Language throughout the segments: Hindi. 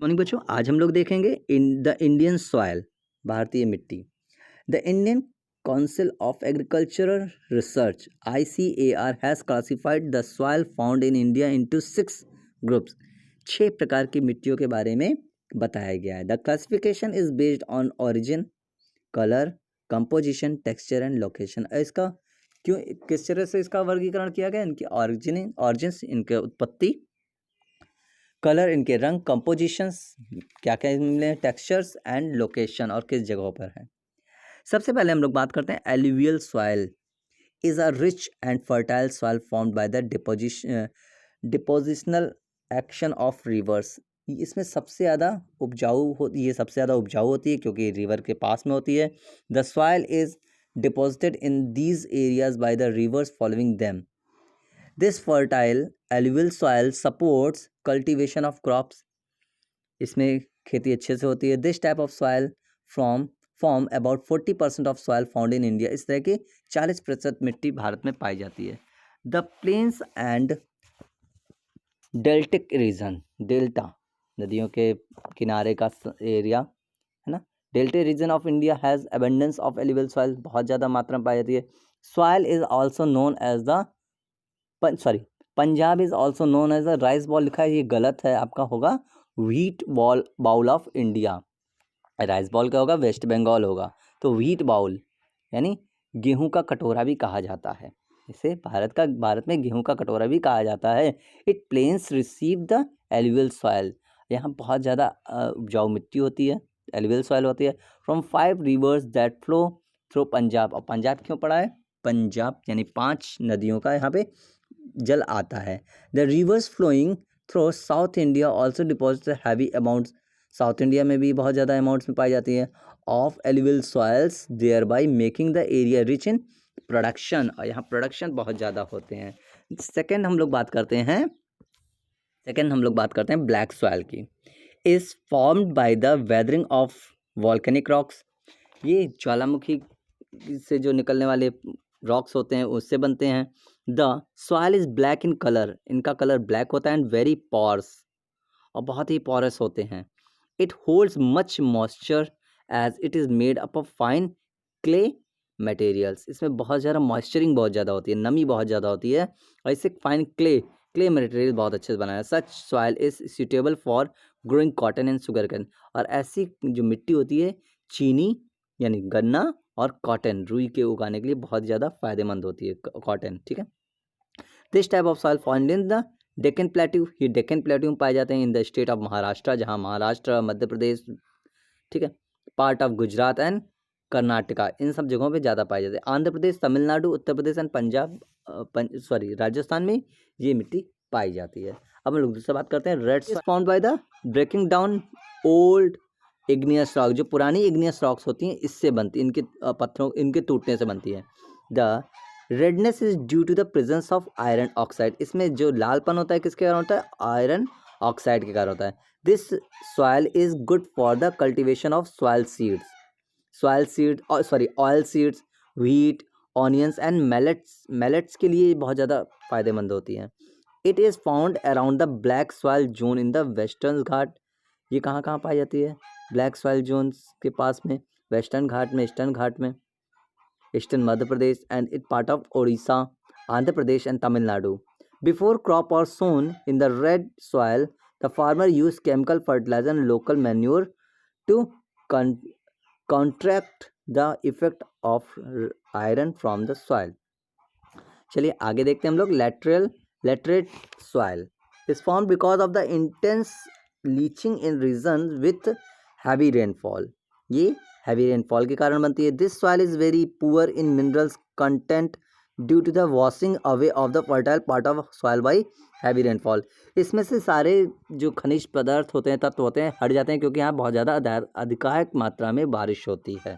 मॉर्निंग बच्चों, आज हम लोग देखेंगे इन द इंडियन सॉयल, भारतीय मिट्टी। The Indian council of agricultural research ICAR has classified the soil found in India into 6 groups. 6 प्रकार की मिट्टियों के बारे में बताया गया है। The classification is based on origin, colour, composition, texture and location. इसका क्यों, किस तरह से इसका वर्गीकरण किया गया? इनकी ऑरिजिन्स, इनके उत्पत्ति, कलर, इनके रंग, कंपोजिशंस, क्या क्या मिले, टेक्सचर्स एंड लोकेशन, और किस जगहों पर है। सबसे पहले हम लोग बात करते हैं alluvial soil is a rich and fertile soil formed by the depositional action of reverse. इसमें सबसे ज़्यादा उपजाऊ होती है क्योंकि रिवर के पास में होती है। The soil is deposited in these areas by the reverse following them. This fertile alluvial soil supports cultivation of crops. इसमें खेती अच्छे से होती है। This type of soil form about 40% of soil found in India. इस तरह की 40% मिट्टी भारत में पाई जाती है। The plains and deltaic region, delta नदियों के किनारे का एरिया है ना। Deltaic region of India has abundance of alluvial soil, बहुत ज़्यादा मात्रा में पाई जाती है। Soil is also known as the Punjab is also known as the rice bowl. लिखा है, ये गलत है, आपका होगा wheat bowl of India. Rice bowl क्या होगा? वेस्ट बंगाल होगा। तो व्हीट बाउल यानी गेहूं का कटोरा भी कहा जाता है इसे। भारत में गेहूं का कटोरा भी कहा जाता है। It plains receive the alluvial soil. यहाँ बहुत ज़्यादा उपजाऊ मिट्टी होती है, एलुवियल सॉइल होती है। From 5 reverse that flow through Punjab. और पंजाब क्यों पड़ा है? पंजाब यानी 5 नदियों का यहाँ पे जल आता है। The rivers flowing through South India also deposit heavy amounts. South India में भी बहुत ज़्यादा अमाउंट्स में पाई जाती है of alluvial soils, thereby making the area rich in production. और यहाँ प्रोडक्शन बहुत ज़्यादा होते हैं। सेकेंड हम लोग बात करते हैं ब्लैक सॉइल की। Is formed by the weathering of volcanic rocks. ये ज्वालामुखी से जो निकलने वाले रॉक्स होते हैं उससे बनते हैं। The soil is black in colour. इनका कलर ब्लैक होता है एंड वेरी पोरस, और बहुत ही पोरस होते हैं। It holds much moisture as it is made up of fine clay materials. इसमें बहुत ज़्यादा मॉइस्चरिंग बहुत ज़्यादा होती है, नमी बहुत ज़्यादा होती है, और इससे फाइन क्ले मटेरियल बहुत अच्छे से बनाया है। Such soil is suitable for growing cotton and sugar cane. और ऐसी जो मिट्टी होती है, चीनी यानी गन्ना और कॉटन, रुई के उगाने के लिए बहुत ज़्यादा फायदेमंद होती है कॉटन, ठीक है। This type of soil found in the Deccan plateau. ये डेक्कन प्लेट्यू में पाए जाते हैं in the state of Maharashtra, जहाँ महाराष्ट्र, मध्य प्रदेश, ठीक है, part of Gujarat and Karnataka, इन सब जगहों पे ज़्यादा पाए जाते हैं। आंध्र प्रदेश, तमिलनाडु, उत्तर प्रदेश एंड पंजाब, राजस्थान में ये मिट्टी पाई जाती है। अब हम लोग दूसरा बात करते हैं red soil found by the breaking down old igneous rock. जो पुरानी इग्नियस रॉक्स होती हैं इससे बनती है, इनके पत्थरों, इनके टूटने से बनती है। The redness is due to the presence of iron oxide. इसमें जो लालपन होता है किसके कारण होता है? आयरन ऑक्साइड के कारण होता है। This soil is good for the cultivation of oil seeds, wheat, onions and millets के लिए बहुत ज़्यादा फायदेमंद होती हैं। It is found around the black soil zone in the western Ghat. ये कहाँ कहाँ पाई जाती है? ब्लैक सॉइल जोन्स के पास में, वेस्टर्न घाट में, ईस्टर्न घाट में, eastern Madhya Pradesh and it part of Odisha, Andhra Pradesh and Tamil Nadu. Before crop or sown in the red soil, the farmer use chemical fertiliser and local manure to contract the effect of iron from the soil. चलिए आगे देखते हैं हम लोग। Laterite soil is formed because of the intense leaching in region with heavy rainfall. ये हैवी रेनफॉल के कारण बनती है। This soil is very poor in minerals content due to the washing away of the fertile part of soil by heavy rainfall. इसमें से सारे जो खनिज पदार्थ होते हैं, तत्व होते हैं, हट जाते हैं क्योंकि यहाँ बहुत ज़्यादा अधिकांश मात्रा में बारिश होती है।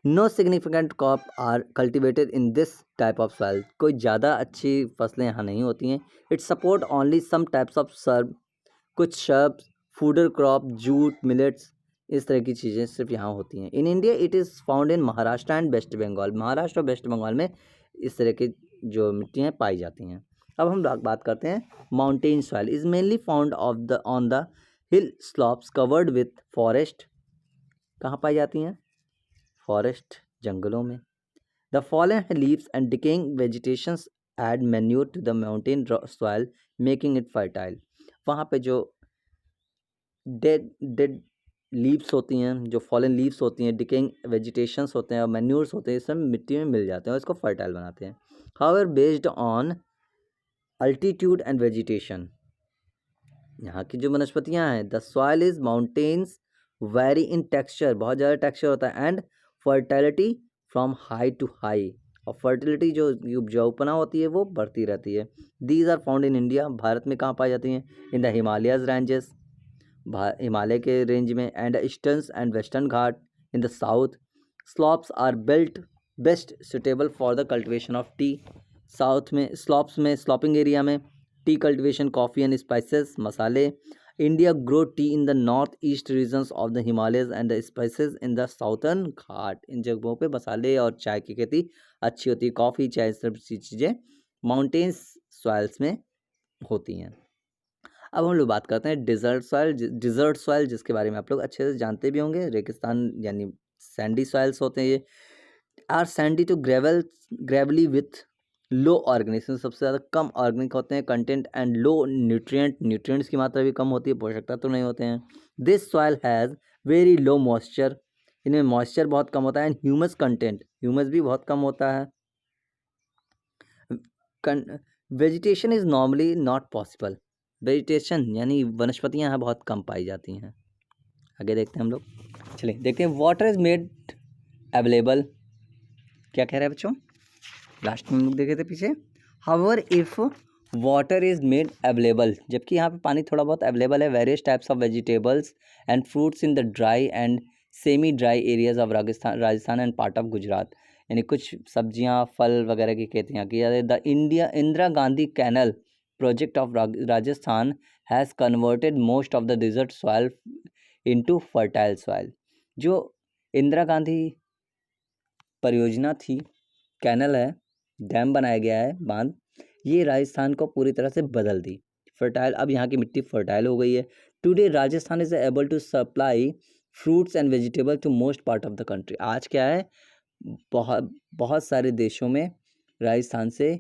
No significant crop are cultivated in this type of soil. कोई ज़्यादा अच्छी फसलें यहाँ नहीं होती हैं। It support only some types of shrub, कुछ shrubs, fodder crop, jute, millets, इस तरह की चीज़ें सिर्फ यहाँ होती हैं। In India it is found in Maharashtra and West Bengal. Maharashtra और वेस्ट बंगाल में इस तरह की जो मिट्टियाँ पाई जाती हैं। अब हम बात करते हैं mountain soil is mainly found on the hill slopes covered with forest, कहाँ पाई जाती हैं? फॉरेस्ट, जंगलों में। The fallen leaves and decaying vegetations add manure to the mountain soil making it fertile. वहाँ पे जो डेड लीव्स होती हैं, जो फॉलन लीव्स होती हैं, डिकेइंग वेजिटेशंस होते हैं और मैन्योर्स होते हैं, सब मिट्टी में मिल जाते हैं और इसको फर्टाइल बनाते हैं। However based on altitude and vegetation, यहाँ की जो वनस्पतियाँ हैं, the soil is mountains very in texture, बहुत ज़्यादा टेक्सचर होता है, and fertility from high to high, और फर्टिलिटी जो उपजाऊपना होती है वो बढ़ती रहती है। These are found in India, Bharat में कहाँ पाई जाती हैं? In the Himalayas ranges, Himalaya के रेंज में, and eastern and western Ghat in the south. Slopes are built best suitable for the cultivation of tea, south में स्लॉप्स में, स्लॉपिंग एरिया में tea cultivation, coffee and spices, मसाले। India grow tea in the north east regions of the Himalayas and the spices in the southern Ghat, इन जगहों पे मसाले और चाय की खेती अच्छी होती है, कॉफ़ी, चाय, सब चीज़ें माउंटेन्स सॉइल्स में होती हैं। अब हम लोग बात करते हैं डिजर्ट सॉइल। डिजर्ट सॉइल जिसके बारे में आप लोग अच्छे से जानते भी होंगे, रेगिस्तान यानी सैंडी सॉइल्स होते हैं। ये are sandy to gravelly with low organism, सबसे ज़्यादा कम ऑर्गेनिक होते हैं कंटेंट, एंड लो न्यूट्रिएंट्स की मात्रा भी कम होती है, पोषक तत्व तो नहीं होते हैं। This soil has very low moisture, इनमें मॉइस्चर बहुत कम होता है, एंड ह्यूमस कंटेंट, ह्यूमस भी बहुत कम होता है। Vegetation is normally not possible, vegetation यानी वनस्पतियाँ यहाँ बहुत कम पाई जाती हैं। आगे देखते हैं हम लोग, चलिए देखते हैं। वाटर इज़ मेड अवेलेबल, क्या कह रहे हैं बच्चों? लास्ट में हम लोग देखे थे पीछे। However if water is made available, जबकि यहाँ पे पानी थोड़ा बहुत अवेलेबल है, various types of vegetables and fruits in the dry and semi dry areas of Rajasthan and part of Gujarat, यानी कुछ सब्जियाँ, फल वगैरह की खेती यहाँ की जाती है। The Indira Gandhi canal project of Rajasthan has converted most of the desert soil into fertile soil. जो इंदिरा गांधी परियोजना थी, कैनल है, डैम बनाया गया है, बांध, ये राजस्थान को पूरी तरह से बदल दी, फर्टाइल, अब यहाँ की मिट्टी फर्टाइल हो गई है। Today Rajasthan is able to supply fruits and vegetable to most part of the country. आज क्या है, बहुत सारे देशों में राजस्थान से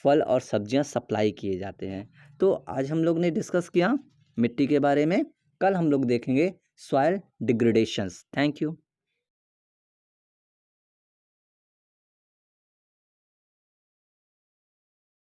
फल और सब्जियां सप्लाई किए जाते हैं। तो आज हम लोग ने डिस्कस किया मिट्टी के बारे में, कल हम लोग देखेंगे सॉइल डिग्रेडेशंस। Thank you.